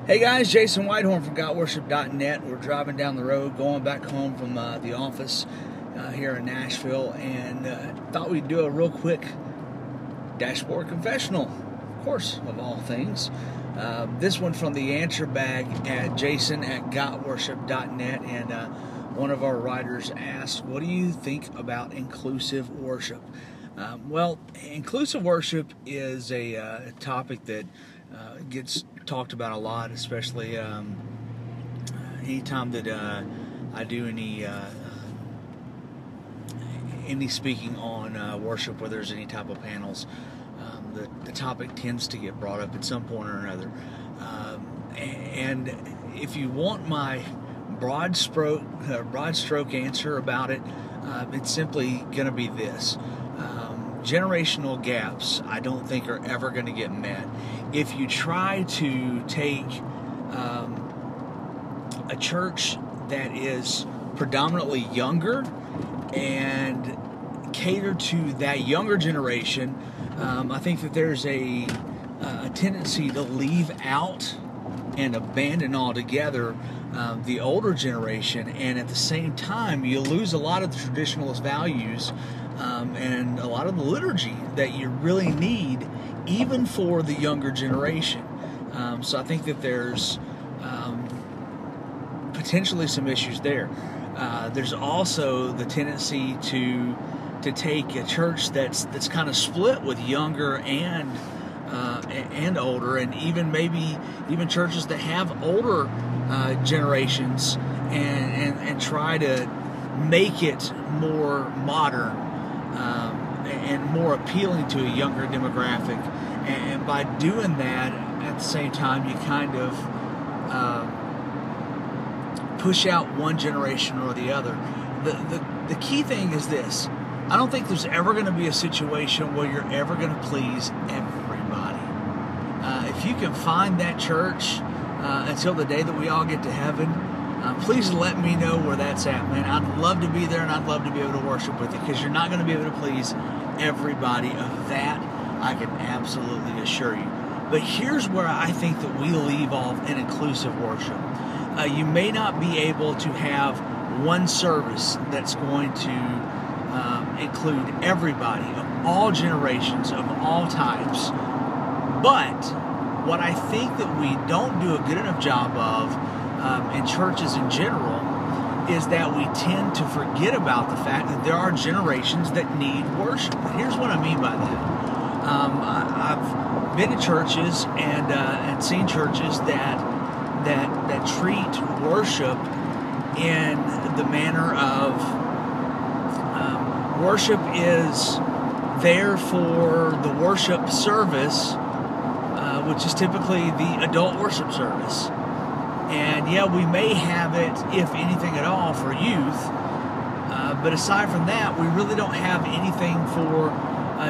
Hey guys, Jason Whitehorn from WeLeadWorship.net. We're driving down the road, going back home from the office here in Nashville, and thought we'd do a real quick dashboard confessional, of course, of all things. This one from the answer bag at Jason@WeLeadWorship.net, and one of our writers asked, what do you think about inclusive worship? Well, inclusive worship is a topic that gets talked about a lot, especially anytime that I do any speaking on worship, where there's any type of panels. The topic tends to get brought up at some point or another. And if you want my broad stroke answer about it, it's simply going to be this. Generational gaps, I don't think, are ever going to get met. If you try to take a church that is predominantly younger and cater to that younger generation, I think that there's a tendency to leave out and abandon altogether the older generation, and at the same time you lose a lot of the traditionalist values and a lot of the liturgy that you really need even for the younger generation. So I think that there's potentially some issues there. There's also the tendency to take a church that's kind of split with younger and older, and even churches that have older generations, and try to make it more modern and more appealing to a younger demographic. And by doing that, at the same time, you kind of push out one generation or the other. The key thing is this: I don't think there's ever going to be a situation where you're ever going to please everybody. If you can find that church until the day that we all get to heaven, please let me know where that's at, man. I'd love to be there, and I'd love to be able to worship with you, because you're not going to be able to please everybody. Of that, I can absolutely assure you. But here's where I think that we leave off in inclusive worship. You may not be able to have one service that's going to include everybody of all generations, of all types. But what I think that we don't do a good enough job of in churches in general is that we tend to forget about the fact that there are generations that need worship. And here's what I mean by that. I've been to churches and seen churches that treat worship in the manner of worship is there for the worship service, which is typically the adult worship service. And yeah, we may have it, if anything at all, for youth, but aside from that, we really don't have anything for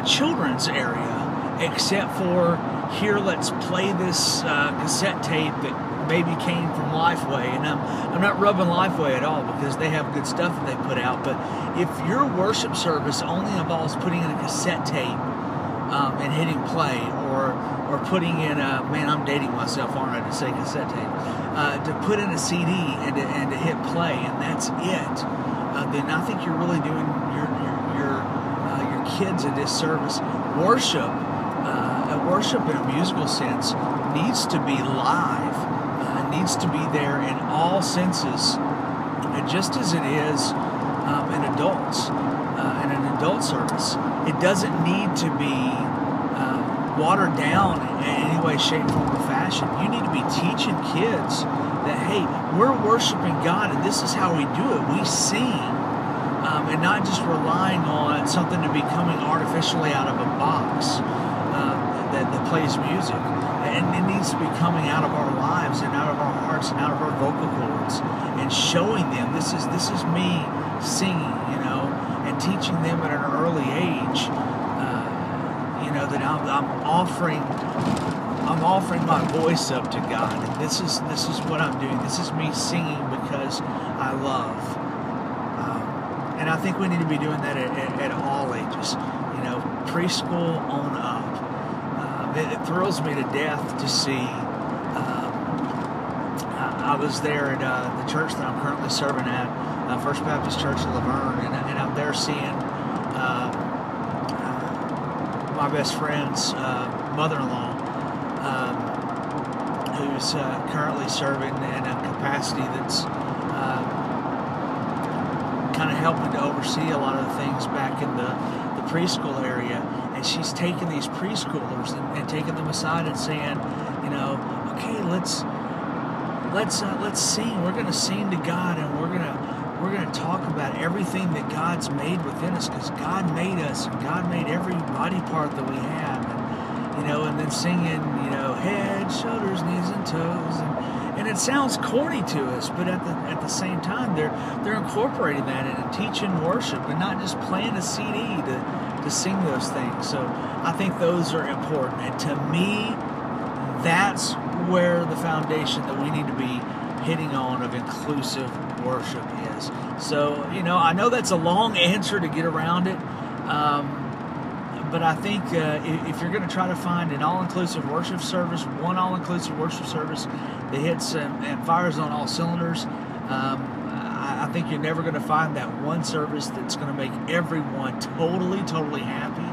children's area, except for, here, let's play this cassette tape that maybe came from Lifeway. And I'm not rubbing Lifeway at all, because they have good stuff that they put out. But if your worship service only involves putting in a cassette tape and hitting play, or putting in a, man, I'm dating myself, aren't I, to say cassette tape, to put in a CD and to hit play, and that's it, then I think you're really doing your kids a disservice. Worship in a musical sense needs to be live, needs to be there in all senses, just as it is in adults, in an adult service. It doesn't need to be watered down in any way, shape, form, or fashion. You need to be teaching kids that, hey, we're worshiping God, and this is how we do it. We sing, and not just relying on something to be coming artificially out of a box that plays music. And it needs to be coming out of our lives and out of our hearts and out of our vocal cords, and showing them this is me singing, and teaching them at an early age, that I'm offering my voice up to God, and this is what I'm doing. This is me singing because I love. And I think we need to be doing that at all ages, preschool on up. It thrills me to death to see was there at the church that I'm currently serving at, First Baptist Church of Laverne, and I'm there seeing my best friend's mother-in-law, who's currently serving in a capacity that's kind of helping to oversee a lot of the things back in the preschool area. And she's taking these preschoolers and taking them aside and saying, you know, okay, let's sing. We're going to sing to God, and we're going to talk about everything that God's made within us, because God made us, and God made every body part that we have. And, you know, and then singing, you know, head, shoulders, knees, and toes, and it sounds corny to us, but at the same time, they're incorporating that and teaching worship, and not just playing a CD to sing those things. So I think those are important, and to me, that's where the foundation that we need to be hitting on of inclusive worship is. So, you know, I know that's a long answer to get around it, but I think if you're going to try to find an all-inclusive worship service, one all-inclusive worship service that hits and fires on all cylinders, I think you're never going to find that one service that's going to make everyone totally happy.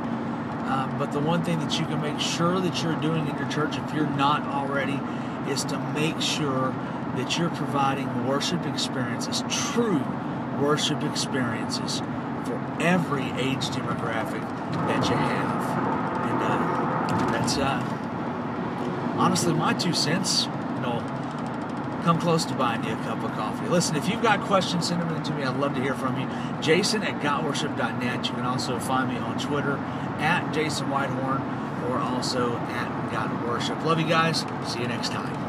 But the one thing that you can make sure that you're doing in your church, if you're not already, is to make sure that you're providing worship experiences, true worship experiences, for every age demographic that you have. And that's honestly my 2 cents. No, come close to buying you a cup of coffee. Listen, if you've got questions, send them in to me. I'd love to hear from you. Jason@GotWorship.net. You can also find me on Twitter @JasonWhitehorn, or also @GotWorship. Love you guys. See you next time.